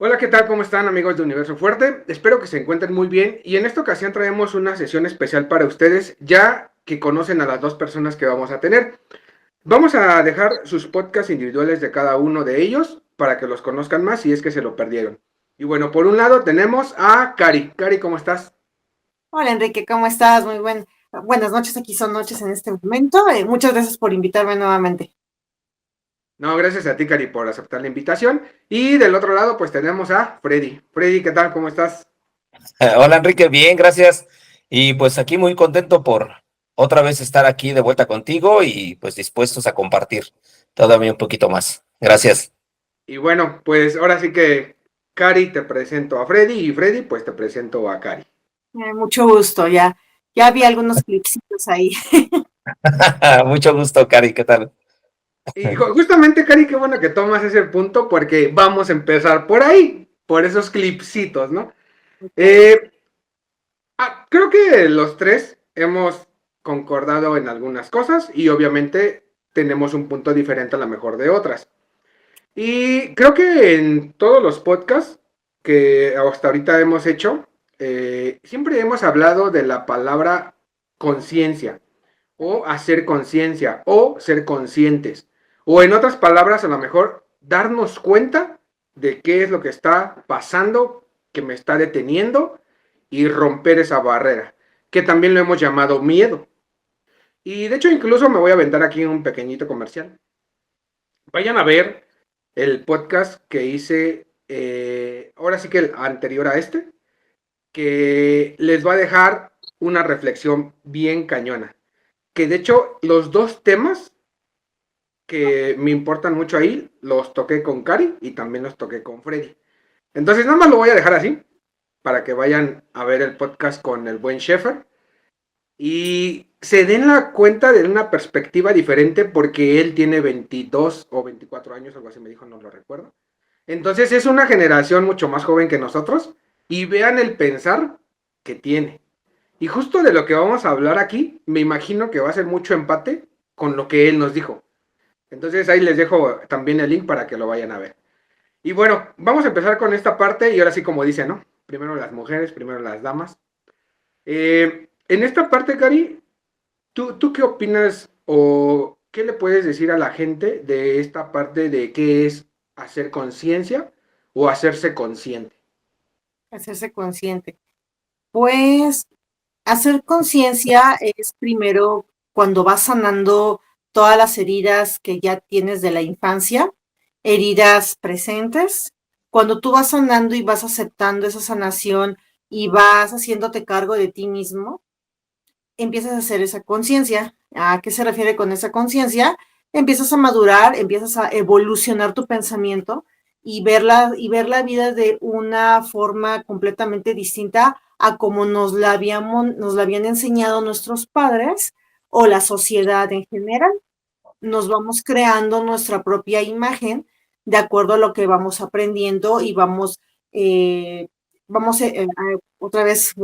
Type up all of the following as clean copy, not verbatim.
Hola, ¿qué tal? ¿Cómo están amigos de Universo Fuerte? Espero que se encuentren muy bien y en esta ocasión traemos una sesión especial para ustedes ya que conocen a las dos personas que vamos a tener. Vamos a dejar sus podcasts individuales de cada uno de ellos para que los conozcan más si es que se lo perdieron. Y bueno, por un lado tenemos a Cari. Cari, ¿cómo estás? Hola Enrique, ¿cómo estás? Buenas noches, aquí son noches en este momento. Muchas gracias por invitarme nuevamente. No, gracias a ti, Cari, por aceptar la invitación. Y del otro lado, pues tenemos a Freddy. Freddy, ¿qué tal? ¿Cómo estás? Hola Enrique, bien, gracias. Y pues aquí muy contento por otra vez estar aquí de vuelta contigo y pues dispuestos a compartir todavía un poquito más. Gracias. Y bueno, pues ahora sí que Cari te presento a Freddy y Freddy pues te presento a Cari. Mucho gusto, ya vi algunos clipsitos ahí. Mucho gusto, Cari, ¿qué tal? Y justamente, Cari, qué bueno que tomas ese punto porque vamos a empezar por ahí, por esos clipsitos, ¿no? Ok. Eh, Creo que los tres hemos concordado en algunas cosas y obviamente tenemos un punto diferente a la mejor de otras. Y creo que en todos los podcasts que hasta ahorita hemos hecho, siempre hemos hablado de la palabra conciencia o hacer conciencia o ser conscientes. O en otras palabras, a lo mejor darnos cuenta de qué es lo que está pasando, que me está deteniendo y romper esa barrera, que también lo hemos llamado miedo. Y de hecho incluso me voy a aventar aquí un pequeñito comercial. Vayan a ver el podcast que hice, ahora sí que el anterior a este, que les va a dejar una reflexión bien cañona. Que de hecho los dos temas que me importan mucho ahí los toqué con Cari y también los toqué con Freddy. Entonces nada más lo voy a dejar así para que vayan a ver el podcast con el buen Sheffer y se den la cuenta de una perspectiva diferente porque él tiene 22 o 24 años, algo así me dijo, no lo recuerdo. Entonces es una generación mucho más joven que nosotros y vean el pensar que tiene. Y justo de lo que vamos a hablar aquí, me imagino que va a ser mucho empate con lo que él nos dijo. Entonces ahí les dejo también el link para que lo vayan a ver. Y bueno, vamos a empezar con esta parte y ahora sí como dice, ¿no? Primero las mujeres, primero las damas. En esta parte, Cari, ¿tú qué opinas o qué le puedes decir a la gente de esta parte de qué es hacer conciencia o hacerse consciente? Hacerse consciente. Pues hacer conciencia es primero cuando vas sanando todas las heridas que ya tienes de la infancia, heridas presentes. Cuando tú vas sanando y vas aceptando esa sanación y vas haciéndote cargo de ti mismo, empiezas a hacer esa conciencia. ¿A qué se refiere con esa conciencia? Empiezas a madurar, empiezas a evolucionar tu pensamiento y ver la vida de una forma completamente distinta a como nos la habían enseñado nuestros padres o la sociedad en general. Nos vamos creando nuestra propia imagen de acuerdo a lo que vamos aprendiendo y eh, otra vez,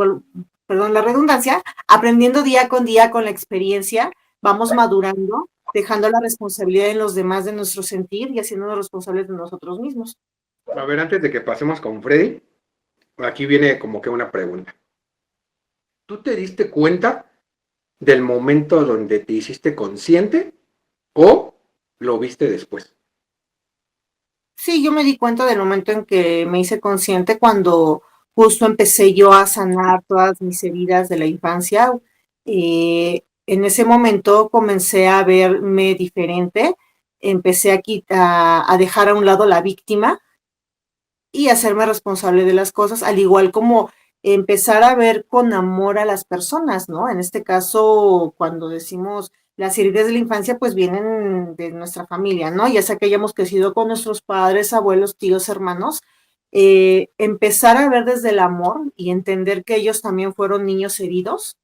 perdón la redundancia, aprendiendo día con día con la experiencia, vamos madurando, dejando la responsabilidad en los demás de nuestro sentir y haciéndonos responsables de nosotros mismos. A ver, antes de que pasemos con Freddy, aquí viene como que una pregunta. ¿Tú te diste cuenta del momento donde te hiciste consciente o lo viste después? Sí, yo me di cuenta del momento en que me hice consciente cuando justo empecé yo a sanar todas mis heridas de la infancia. En ese momento comencé a verme diferente, empecé a dejar a un lado la víctima y hacerme responsable de las cosas, al igual como empezar a ver con amor a las personas, ¿no? En este caso, cuando decimos las heridas de la infancia, pues vienen de nuestra familia, ¿no? Ya sea que hayamos crecido con nuestros padres, abuelos, tíos, hermanos, empezar a ver desde el amor y entender que ellos también fueron niños heridos.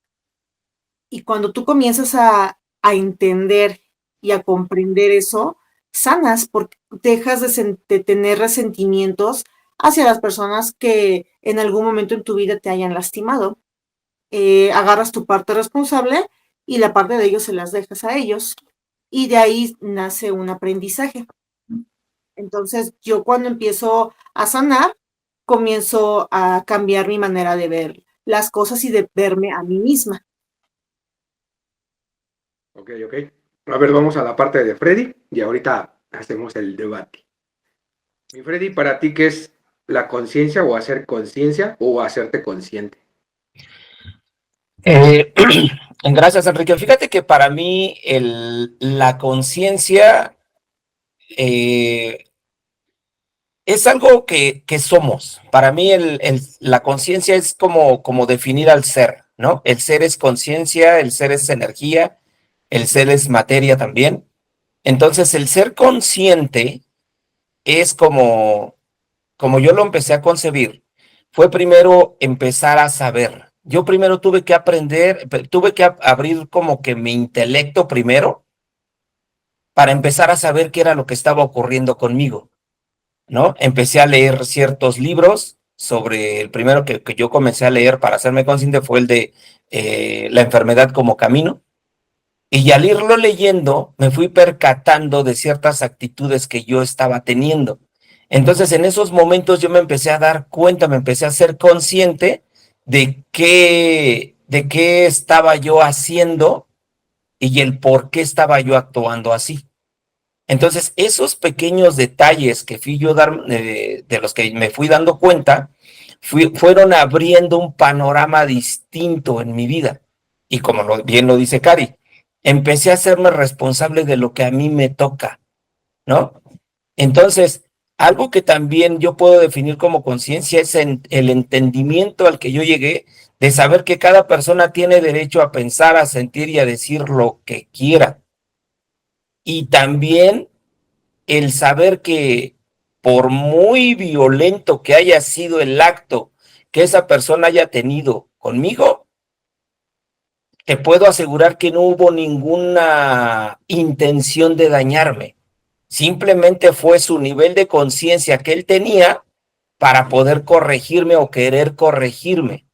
Y cuando tú comienzas a entender y a comprender eso, sanas porque dejas de tener resentimientos hacia las personas que en algún momento en tu vida te hayan lastimado. Agarras tu parte responsable y la parte de ellos se las dejas a ellos. Y de ahí nace un aprendizaje. Entonces, yo cuando empiezo a sanar, comienzo a cambiar mi manera de ver las cosas y de verme a mí misma. Ok, ok. A ver, vamos a la parte de Freddy y ahorita hacemos el debate. Mi Freddy, para ti, ¿qué es la conciencia o hacer conciencia o hacerte consciente? Eh, Gracias, Enrique. Fíjate que para mí la conciencia eh, es algo que somos. Para mí la conciencia es como definir al ser, ¿no? El ser es conciencia, el ser es energía, el ser es materia también. Entonces, el ser consciente es como yo lo empecé a concebir, fue primero empezar a saber. Yo primero tuve que aprender, tuve que abrir como que mi intelecto primero para empezar a saber qué era lo que estaba ocurriendo conmigo, ¿no? Empecé a leer ciertos libros sobre, el primero que yo comencé a leer para hacerme consciente fue el de La enfermedad como camino. Y al irlo leyendo, me fui percatando de ciertas actitudes que yo estaba teniendo. Entonces, en esos momentos yo me empecé a dar cuenta, me empecé a ser consciente de qué estaba yo haciendo y el por qué estaba yo actuando así. Entonces, esos pequeños detalles que fui yo de los que me fui dando cuenta, fueron abriendo un panorama distinto en mi vida. Y como bien lo dice Cari, empecé a hacerme responsable de lo que a mí me toca, ¿no? Entonces, algo que también yo puedo definir como conciencia es el entendimiento al que yo llegué de saber que cada persona tiene derecho a pensar, a sentir y a decir lo que quiera. Y también el saber que por muy violento que haya sido el acto que esa persona haya tenido conmigo, te puedo asegurar que no hubo ninguna intención de dañarme. Simplemente fue su nivel de conciencia que él tenía para poder corregirme o querer corregirme.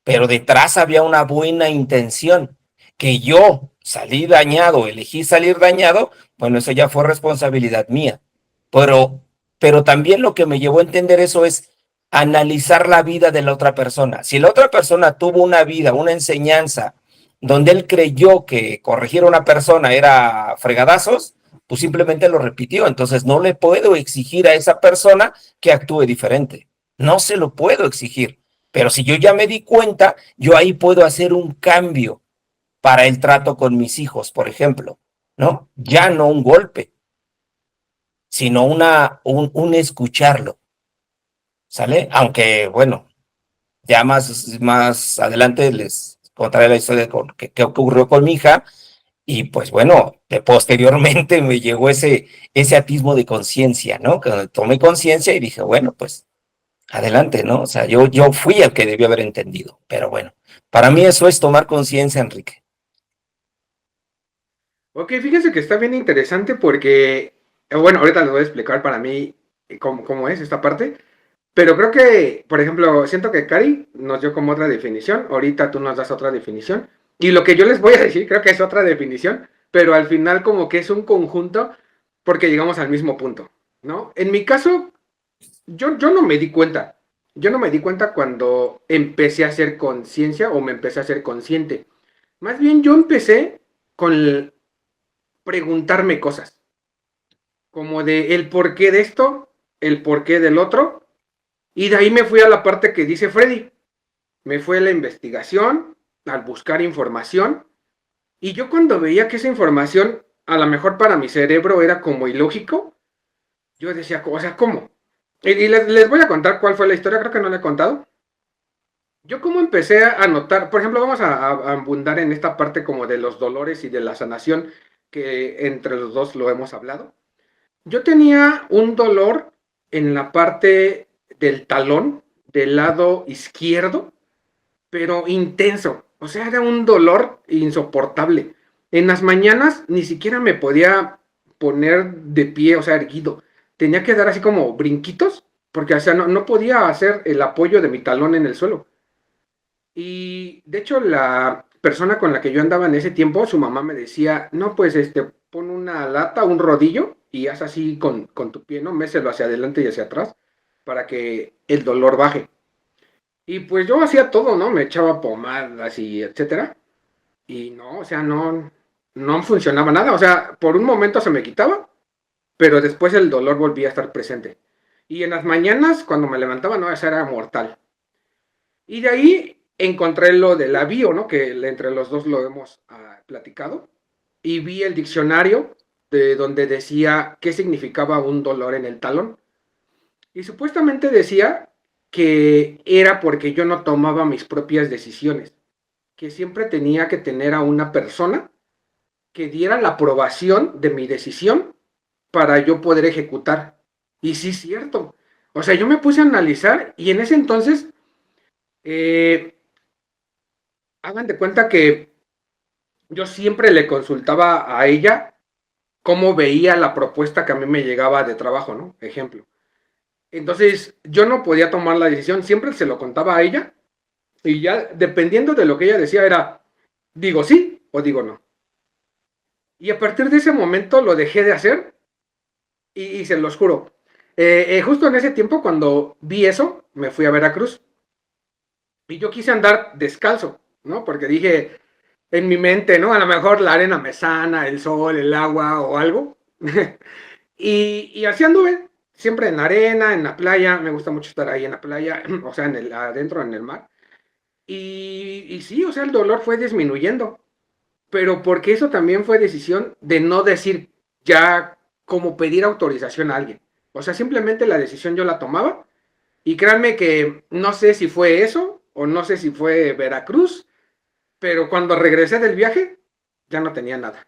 Pero detrás había una buena intención. Que yo salí dañado, elegí salir dañado, bueno, eso ya fue responsabilidad mía. Pero, pero también lo que me llevó a entender eso es analizar la vida de la otra persona. Si la otra persona tuvo una vida, una enseñanza, donde él creyó que corregir a una persona era fregadazos, pues simplemente lo repitió. Entonces no le puedo exigir a esa persona que actúe diferente. No se lo puedo exigir. Pero si yo ya me di cuenta, yo ahí puedo hacer un cambio para el trato con mis hijos, por ejemplo, ¿no? Ya no un golpe, sino un escucharlo, ¿sale? Aunque, bueno, ya más adelante les contaré la historia de que ocurrió con mi hija, y pues bueno, posteriormente me llegó ese atismo de conciencia, ¿no? Que tomé conciencia y dije, bueno, pues adelante, ¿no? O sea, yo fui el que debió haber entendido, pero bueno, para mí eso es tomar conciencia, Enrique. Ok, fíjese que está bien interesante porque, bueno, ahorita les voy a explicar para mí cómo es esta parte, pero creo que, por ejemplo, siento que Cari nos dio como otra definición, ahorita tú nos das otra definición, y lo que yo les voy a decir creo que es otra definición, pero al final como que es un conjunto porque llegamos al mismo punto, ¿no? En mi caso, yo no me di cuenta, yo no me di cuenta cuando empecé a hacer conciencia o me empecé a ser consciente. Más bien yo empecé con preguntarme cosas, como de el porqué de esto, el porqué del otro, y de ahí me fui a la parte que dice Freddy. Me fue a la investigación, al buscar información, y yo cuando veía que esa información, a lo mejor para mi cerebro era como ilógico, yo decía, o sea, ¿cómo? Y les voy a contar cuál fue la historia, creo que no la he contado. Yo como empecé a notar, por ejemplo, vamos a abundar en esta parte como de los dolores y de la sanación, que entre los dos lo hemos hablado. Yo tenía un dolor en la parte del talón, del lado izquierdo, pero intenso. O sea, era un dolor insoportable. En las mañanas ni siquiera me podía poner de pie, o sea, erguido. Tenía que dar así como brinquitos, porque o sea, no podía hacer el apoyo de mi talón en el suelo. Y de hecho, la persona con la que yo andaba en ese tiempo, su mamá me decía, no, pues pon una lata, un rodillo, y haz así con tu pie, ¿no? Méselo hacia adelante y hacia atrás. para que el dolor baje. Y pues yo hacía todo, ¿no? Me echaba pomadas y etcétera. Y no, o sea, no funcionaba nada. O sea, por un momento se me quitaba, pero después el dolor volvía a estar presente. Y en las mañanas, cuando me levantaba, no, esa era mortal. Y de ahí encontré lo de la bio, ¿no? Que entre los dos lo hemos platicado. Y vi el diccionario de donde decía qué significaba un dolor en el talón. Y supuestamente decía que era porque yo no tomaba mis propias decisiones, que siempre tenía que tener a una persona que diera la aprobación de mi decisión para yo poder ejecutar. Y sí es cierto. O sea, yo me puse a analizar y en ese entonces, eh, hagan de cuenta que yo siempre le consultaba a ella cómo veía la propuesta que a mí me llegaba de trabajo, ¿no? Ejemplo. Entonces, yo no podía tomar la decisión, siempre se lo contaba a ella y ya dependiendo de lo que ella decía era, digo sí o digo no. Y a partir de ese momento lo dejé de hacer y se los juro. Justo en ese tiempo, cuando vi eso, me fui a Veracruz y yo quise andar descalzo, ¿no? Porque dije en mi mente, ¿no? A lo mejor la arena me sana, el sol, el agua o algo. y así anduve, siempre en la arena, en la playa. Me gusta mucho estar ahí en la playa, o sea, adentro en el mar. Y sí, o sea, el dolor fue disminuyendo. Pero porque eso también fue decisión de no decir ya como pedir autorización a alguien. O sea, simplemente la decisión yo la tomaba y créanme que no sé si fue eso o no sé si fue Veracruz, pero cuando regresé del viaje ya no tenía nada.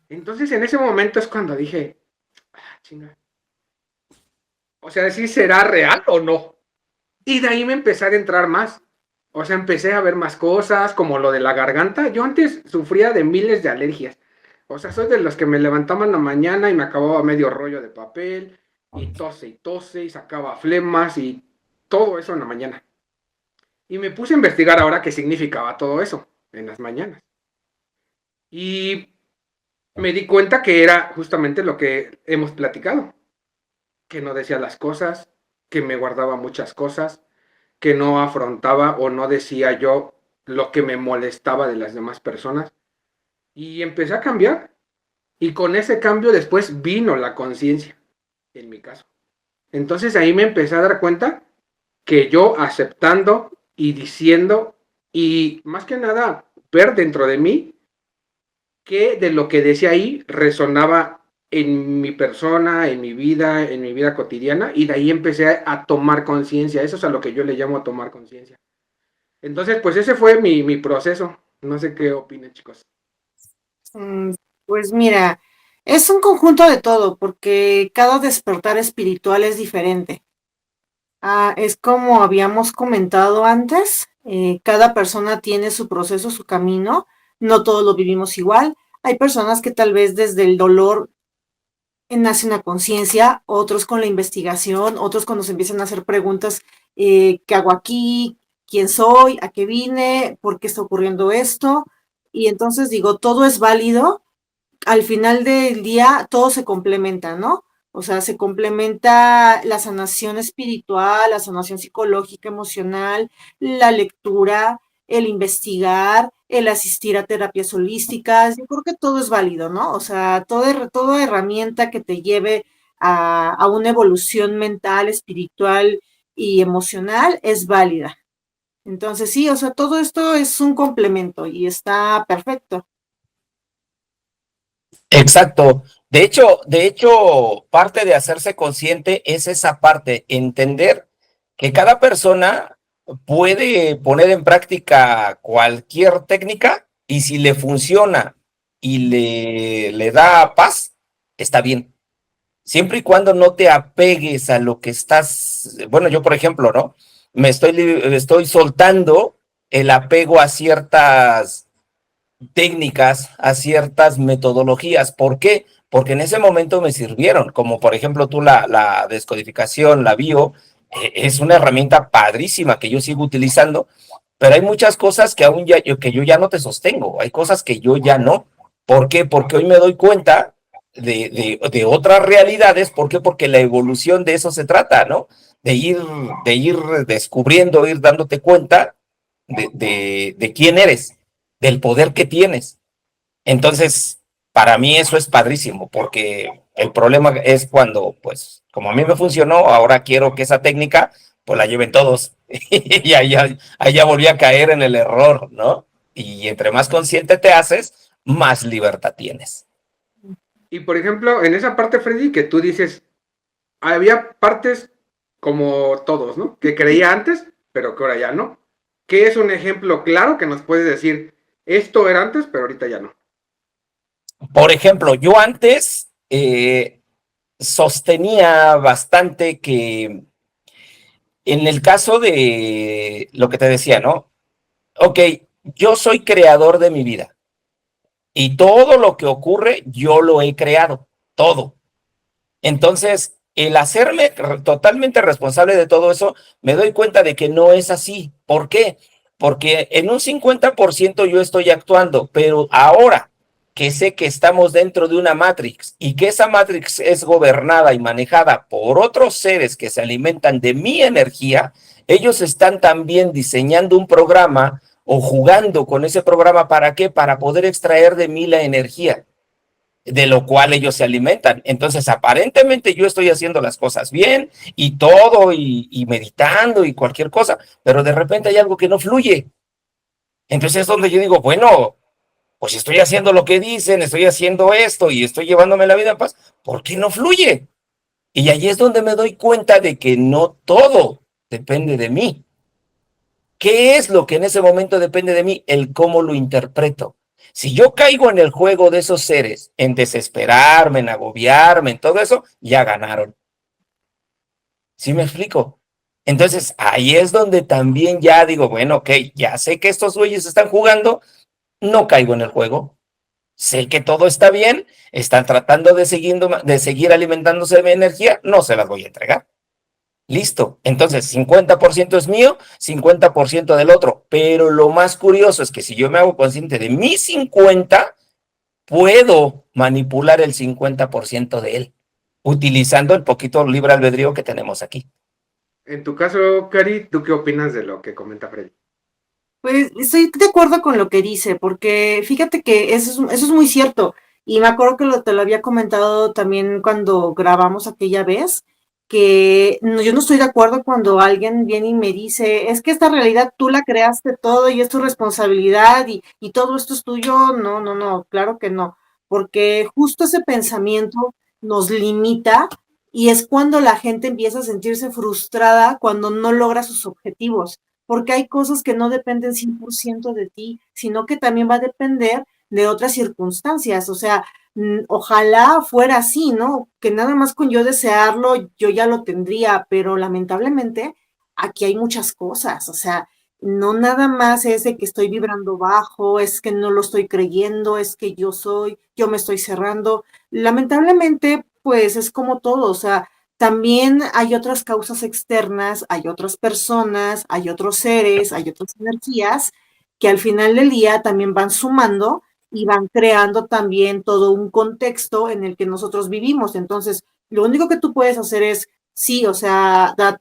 Entonces en ese momento es cuando dije, chinga, o sea, ¿sí será real o no? Y de ahí me empecé a adentrar más. O sea, empecé a ver más cosas, como lo de la garganta. Yo antes sufría de miles de alergias. O sea, soy de los que me levantaba en la mañana y me acababa medio rollo de papel, y tose, y sacaba flemas, y todo eso en la mañana. Y me puse a investigar ahora qué significaba todo eso en las mañanas. Y me di cuenta que era justamente lo que hemos platicado, que no decía las cosas, que me guardaba muchas cosas, que no afrontaba o no decía yo lo que me molestaba de las demás personas. Y empecé a cambiar. Y con ese cambio después vino la conciencia, en mi caso. Entonces ahí me empecé a dar cuenta que yo aceptando y diciendo y más que nada ver dentro de mí que de lo que decía ahí resonaba en mi persona, en mi vida cotidiana, y de ahí empecé a tomar conciencia. Eso es a lo que yo le llamo a tomar conciencia. Entonces, pues ese fue mi proceso. No sé qué opinen, chicos. Mm, Pues mira, es un conjunto de todo, porque cada despertar espiritual es diferente. Es como habíamos comentado antes, cada persona tiene su proceso, su camino, no todos lo vivimos igual. Hay personas que tal vez desde el dolor nace una conciencia, otros con la investigación, otros cuando se empiezan a hacer preguntas, ¿qué hago aquí? ¿Quién soy? ¿A qué vine? ¿Por qué está ocurriendo esto? Y entonces digo, todo es válido. Al final del día todo se complementa, ¿no? O sea, se complementa la sanación espiritual, la sanación psicológica, emocional, la lectura, el investigar, el asistir a terapias holísticas. Yo creo que todo es válido, ¿no? O sea, toda herramienta que te lleve a una evolución mental, espiritual y emocional es válida. Entonces, sí, o sea, todo esto es un complemento y está perfecto. Exacto. De hecho, parte de hacerse consciente es esa parte, entender que cada persona puede poner en práctica cualquier técnica y si le funciona y le da paz, está bien. Siempre y cuando no te apegues a lo que estás, bueno, yo por ejemplo, ¿no? Estoy soltando el apego a ciertas técnicas, a ciertas metodologías. ¿Por qué? Porque en ese momento me sirvieron, como por ejemplo tú la descodificación, la bio, es una herramienta padrísima que yo sigo utilizando, pero hay muchas cosas que que yo ya no te sostengo, hay cosas que yo ya no. ¿Por qué? Porque hoy me doy cuenta de otras realidades. ¿Por qué? Porque la evolución de eso se trata, ¿no? De ir descubriendo, ir dándote cuenta de quién eres, del poder que tienes. Entonces, para mí eso es padrísimo, porque el problema es cuando, pues, como a mí me funcionó, ahora quiero que esa técnica, pues la lleven todos. Y allá volví a caer en el error, ¿no? Y entre más consciente te haces, más libertad tienes. Y por ejemplo, en esa parte, Freddy, que tú dices, había partes como todos, ¿no? Que creía antes, pero que ahora ya no. ¿Qué es un ejemplo claro que nos puedes decir? Esto era antes, pero ahorita ya no. Por ejemplo, yo antes sostenía bastante que en el caso de lo que te decía, ¿no? Ok, yo soy creador de mi vida y todo lo que ocurre yo lo he creado, todo. Entonces, el hacerme totalmente responsable de todo eso, me doy cuenta de que no es así. ¿Por qué? Porque en un 50% yo estoy actuando, pero ahora que sé que estamos dentro de una Matrix y que esa Matrix es gobernada y manejada por otros seres que se alimentan de mi energía, ellos están también diseñando un programa o jugando con ese programa. ¿Para qué? Para poder extraer de mí la energía de lo cual ellos se alimentan. Entonces, aparentemente yo estoy haciendo las cosas bien y todo, y meditando y cualquier cosa, pero de repente hay algo que no fluye. Entonces es donde yo digo, bueno, pues estoy haciendo lo que dicen, estoy haciendo esto y estoy llevándome la vida en paz, ¿por qué no fluye? Y allí es donde me doy cuenta de que no todo depende de mí. ¿Qué es lo que en ese momento depende de mí? El cómo lo interpreto. Si yo caigo en el juego de esos seres, en desesperarme, en agobiarme, en todo eso, ya ganaron. ¿Sí me explico? Entonces, ahí es donde también ya digo, bueno, ok, ya sé que estos güeyes están jugando, no caigo en el juego. Sé que todo está bien, están tratando de seguir alimentándose de energía, no se las voy a entregar. Listo. Entonces, 50% es mío, 50% del otro. Pero lo más curioso es que si yo me hago consciente de mi 50, puedo manipular el 50% de él, utilizando el poquito libre albedrío que tenemos aquí. En tu caso, Cari, ¿tú qué opinas de lo que comenta Freddy? Pues estoy de acuerdo con lo que dice, porque fíjate que eso es muy cierto. Y me acuerdo que te lo había comentado también cuando grabamos aquella vez, que yo no estoy de acuerdo cuando alguien viene y me dice, es que esta realidad tú la creaste todo y es tu responsabilidad y todo esto es tuyo. No, no, no, claro que no, porque justo ese pensamiento nos limita y es cuando la gente empieza a sentirse frustrada cuando no logra sus objetivos porque hay cosas que no dependen 100% de ti, sino que también va a depender de otras circunstancias. O sea, ojalá fuera así, ¿no? Que nada más con yo desearlo, yo ya lo tendría, pero lamentablemente aquí hay muchas cosas. O sea, no nada más es de que estoy vibrando bajo, es que no lo estoy creyendo, es que yo me estoy cerrando. Lamentablemente, pues es como todo, o sea, también hay otras causas externas, hay otras personas, hay otros seres, hay otras energías que al final del día también van sumando y van creando también todo un contexto en el que nosotros vivimos. Entonces, lo único que tú puedes hacer es, sí, o sea, da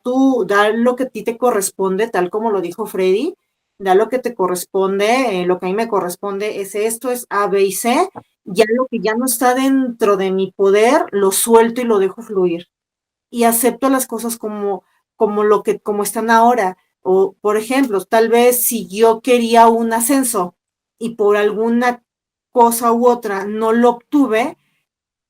lo que a ti te corresponde, tal como lo dijo Freddy, da lo que te corresponde, lo que a mí me corresponde es esto, es A, B y C, ya lo que ya no está dentro de mi poder, lo suelto y lo dejo fluir y acepto las cosas como están ahora. O, por ejemplo, tal vez si yo quería un ascenso y por alguna cosa u otra no lo obtuve,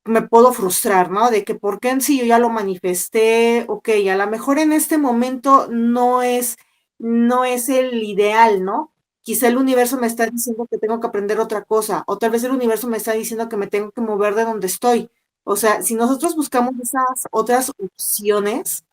me puedo frustrar, ¿no? De que por qué en sí yo ya lo manifesté, ok, a lo mejor en este momento no es el ideal, ¿no? Quizá el universo me está diciendo que tengo que aprender otra cosa, o tal vez el universo me está diciendo que me tengo que mover de donde estoy. O sea, si nosotros buscamos esas otras opciones,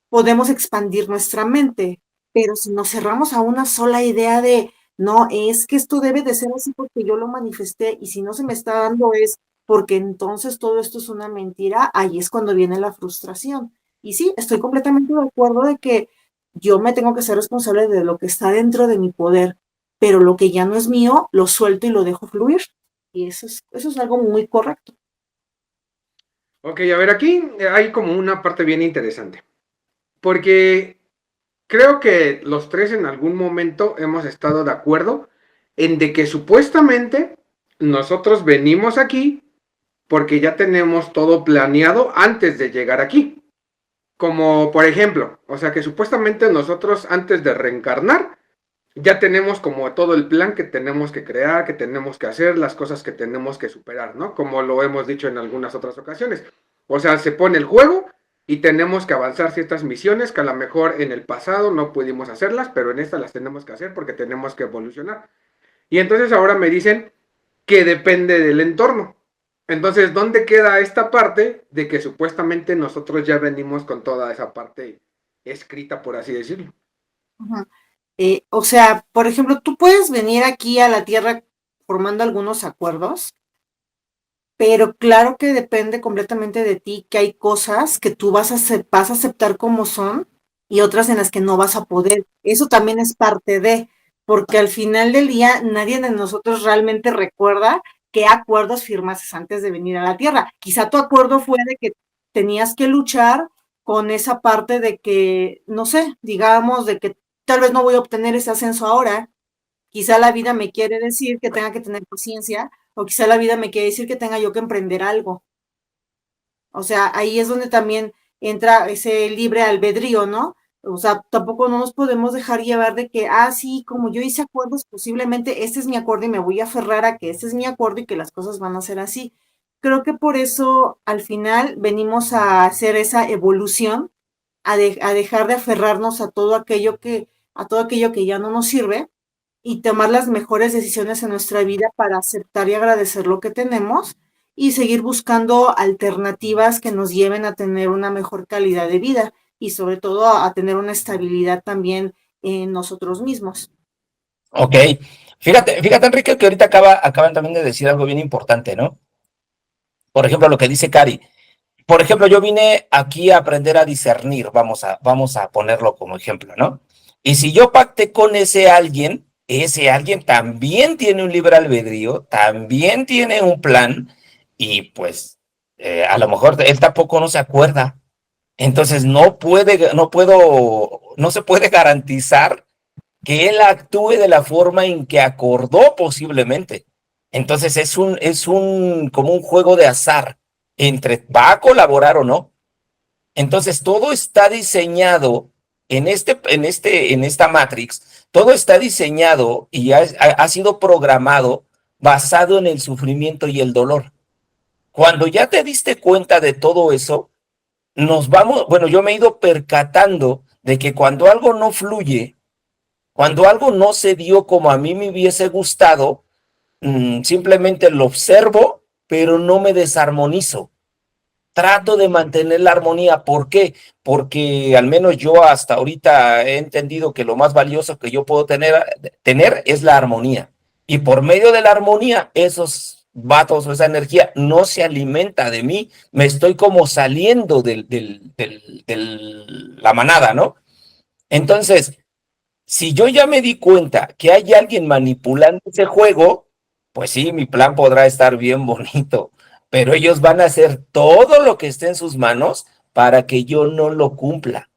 podemos expandir nuestra mente, pero si nos cerramos a una sola idea de, no, es que esto debe de ser así porque yo lo manifesté y si no se me está dando es porque entonces todo esto es una mentira, ahí es cuando viene la frustración. Y sí, estoy completamente de acuerdo de que yo me tengo que ser responsable de lo que está dentro de mi poder, pero lo que ya no es mío, lo suelto y lo dejo fluir. Y eso es algo muy correcto. Ok, a ver, aquí hay como una parte bien interesante, porque creo que los tres en algún momento hemos estado de acuerdo en de que supuestamente nosotros venimos aquí porque ya tenemos todo planeado antes de llegar aquí. Como por ejemplo, o sea que supuestamente nosotros antes de reencarnar ya tenemos como todo el plan que tenemos que crear, que tenemos que hacer, las cosas que tenemos que superar, ¿no? Como lo hemos dicho en algunas otras ocasiones. O sea, se pone el juego y tenemos que avanzar ciertas misiones que a lo mejor en el pasado no pudimos hacerlas, pero en esta las tenemos que hacer porque tenemos que evolucionar. Y entonces ahora me dicen que depende del entorno. Entonces, ¿dónde queda esta parte de que supuestamente nosotros ya venimos con toda esa parte escrita, por así decirlo? Ujú. O sea, por ejemplo, tú puedes venir aquí a la Tierra formando algunos acuerdos, pero claro que depende completamente de ti, que hay cosas que tú vas a aceptar como son y otras en las que no vas a poder. Eso también es parte de, porque al final del día nadie de nosotros realmente recuerda qué acuerdos firmaste antes de venir a la Tierra. Quizá tu acuerdo fue de que tenías que luchar con esa parte de que, no sé, digamos, de que tal vez no voy a obtener ese ascenso ahora. Quizá la vida me quiere decir que tenga que tener paciencia, o quizá la vida me quiere decir que tenga yo que emprender algo. O sea, ahí es donde también entra ese libre albedrío, ¿no? O sea, tampoco no nos podemos dejar llevar de que, sí, como yo hice acuerdos, posiblemente este es mi acuerdo y me voy a aferrar a que este es mi acuerdo y que las cosas van a ser así. Creo que por eso al final venimos a hacer esa evolución, a dejar de aferrarnos a todo aquello que ya no nos sirve y tomar las mejores decisiones en nuestra vida para aceptar y agradecer lo que tenemos y seguir buscando alternativas que nos lleven a tener una mejor calidad de vida y sobre todo a tener una estabilidad también en nosotros mismos. Ok. Fíjate, Enrique, que ahorita acaban también de decir algo bien importante, ¿no? Por ejemplo, lo que dice Cari. Por ejemplo, yo vine aquí a aprender a discernir, vamos a ponerlo como ejemplo, ¿no? Y si yo pacté con ese alguien también tiene un libre albedrío, también tiene un plan, y pues a lo mejor él tampoco no se acuerda. Entonces no se puede garantizar que él actúe de la forma en que acordó posiblemente. Entonces como un juego de azar entre va a colaborar o no. Entonces todo está diseñado en esta Matrix, todo está diseñado y ha sido programado basado en el sufrimiento y el dolor. Cuando ya te diste cuenta de todo eso, bueno, yo me he ido percatando de que cuando algo no fluye, cuando algo no se dio como a mí me hubiese gustado, simplemente lo observo, pero no me desarmonizo. Trato de mantener la armonía. ¿Por qué? Porque al menos yo hasta ahorita he entendido que lo más valioso que yo puedo tener es la armonía. Y por medio de la armonía, esos vatos o esa energía no se alimenta de mí. Me estoy como saliendo de la manada, ¿no? Entonces, si yo ya me di cuenta que hay alguien manipulando ese juego, pues sí, mi plan podrá estar bien bonito, pero ellos van a hacer todo lo que esté en sus manos para que yo no lo cumpla.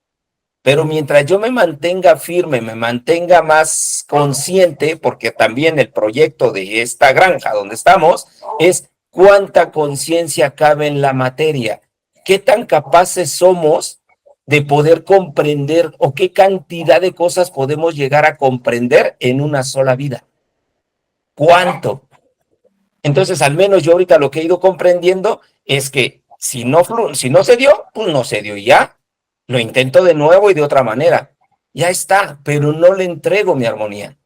Pero mientras yo me mantenga firme, me mantenga más consciente, porque también el proyecto de esta granja donde estamos es cuánta conciencia cabe en la materia, qué tan capaces somos de poder comprender o qué cantidad de cosas podemos llegar a comprender en una sola vida. ¿Cuánto? Entonces, al menos yo ahorita lo que he ido comprendiendo es que si no se dio, pues no se dio y ya. Lo intento de nuevo y de otra manera. Ya está, pero no le entrego mi armonía,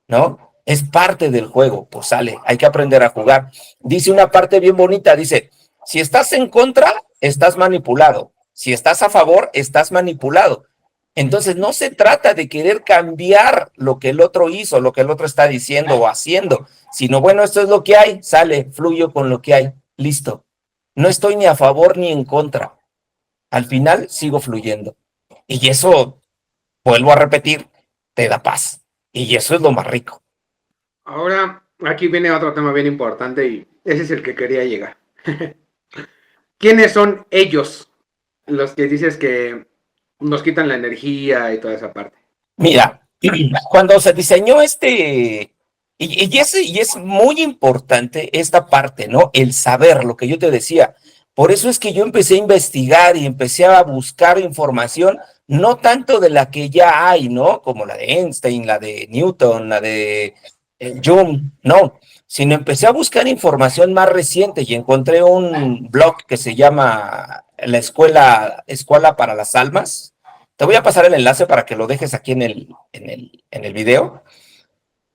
¿no? Es parte del juego, pues sale, hay que aprender a jugar. Dice una parte bien bonita, dice, si estás en contra, estás manipulado. Si estás a favor, estás manipulado. Entonces no se trata de querer cambiar lo que el otro hizo, lo que el otro está diciendo o haciendo, sino bueno, esto es lo que hay, sale, fluyo con lo que hay, listo. No estoy ni a favor ni en contra. Al final sigo fluyendo. Y eso, vuelvo a repetir, te da paz. Y eso es lo más rico. Ahora, aquí viene otro tema bien importante y ese es el que quería llegar. ¿quiénes son ellos? Los que dices que nos quitan la energía y toda esa parte. Mira, cuando se diseñó y es muy importante esta parte, ¿no? El saber, lo que yo te decía. Por eso es que yo empecé a investigar y empecé a buscar información, no tanto de la que ya hay, ¿no? Como la de Einstein, la de Newton, la de Jung, no, sino empecé a buscar información más reciente y encontré un blog que se llama La Escuela para las Almas. Te voy a pasar el enlace para que lo dejes aquí en el video.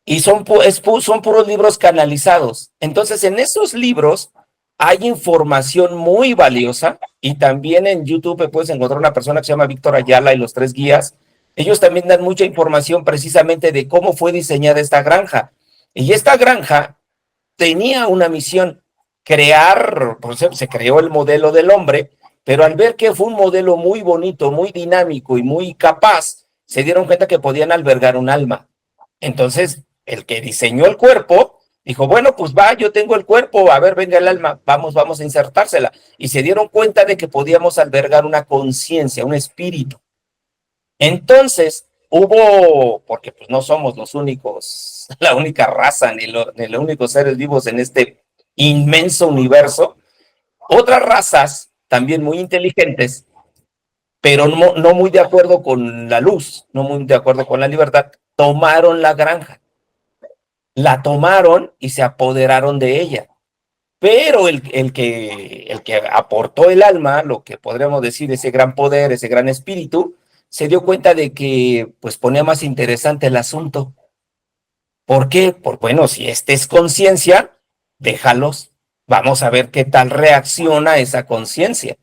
Y son puros libros canalizados. Entonces, en esos libros hay información muy valiosa y también en YouTube puedes encontrar una persona que se llama Víctor Ayala y los 3 guías. Ellos también dan mucha información precisamente de cómo fue diseñada esta granja. Y esta granja tenía una misión, crear, pues se creó el modelo del hombre, pero al ver que fue un modelo muy bonito, muy dinámico y muy capaz, se dieron cuenta que podían albergar un alma. Entonces, el que diseñó el cuerpo dijo, bueno, pues va, yo tengo el cuerpo, a ver, venga el alma, vamos a insertársela. Y se dieron cuenta de que podíamos albergar una conciencia, un espíritu. Entonces, porque pues no somos los únicos, la única raza, ni los únicos seres vivos en este inmenso universo, otras razas también muy inteligentes, pero no muy de acuerdo con la luz, no muy de acuerdo con la libertad, tomaron la granja. La tomaron y se apoderaron de ella. Pero el que aportó el alma, lo que podríamos decir, ese gran poder, ese gran espíritu, se dio cuenta de que pues ponía más interesante el asunto. ¿Por qué? Porque bueno, si esta es conciencia, déjalos, vamos a ver qué tal reacciona esa conciencia.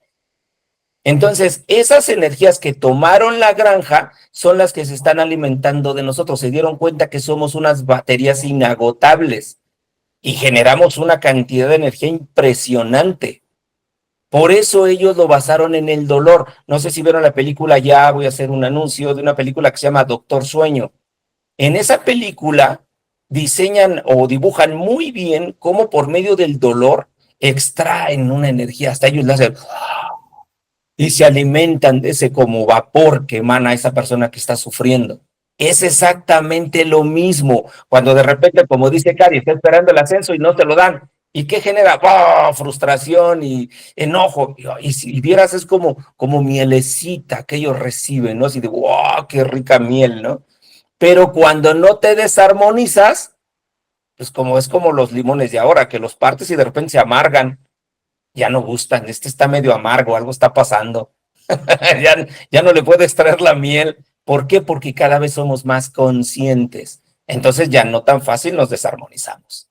Entonces, esas energías que tomaron la granja son las que se están alimentando de nosotros. Se dieron cuenta que somos unas baterías inagotables y generamos una cantidad de energía impresionante. Por eso ellos lo basaron en el dolor. No sé si vieron la película, ya voy a hacer un anuncio de una película que se llama Doctor Sueño. En esa película diseñan o dibujan muy bien cómo por medio del dolor extraen una energía, hasta ellos la hacen y se alimentan de ese como vapor que emana esa persona que está sufriendo. Es exactamente lo mismo cuando de repente, como dice Cari, está esperando el ascenso y no te lo dan. ¿Y qué genera? ¡Oh! Frustración y enojo. Y si vieras, es como mielecita que ellos reciben, ¿no? Así de, ¡wow! ¡Qué rica miel!, ¿no? Pero cuando no te desarmonizas, pues es como los limones de ahora, que los partes y de repente se amargan. Ya no gustan, este está medio amargo, algo está pasando. ya no le puedo extraer la miel. ¿Por qué? Porque cada vez somos más conscientes. Entonces ya no tan fácil nos desarmonizamos.